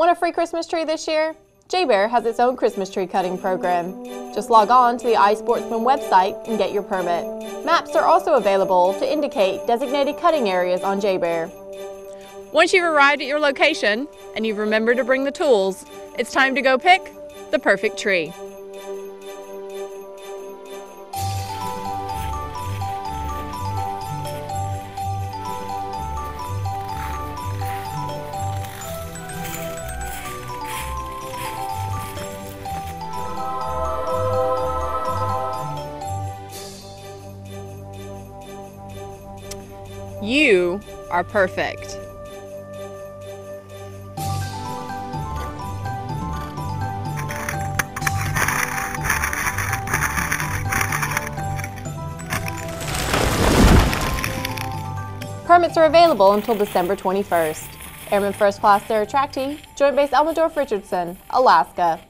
Want a free Christmas tree this year? JBER has its own Christmas tree cutting program. Just log on to the iSportsman website and get your permit. Maps are also available to indicate designated cutting areas on JBER. Once you've arrived at your location and you've remembered to bring the tools, it's time to go pick the perfect tree. You are perfect. Permits are available until December 21st. Airman First Class Sarah Tracty, Joint Base Elmendorf-Richardson, Alaska.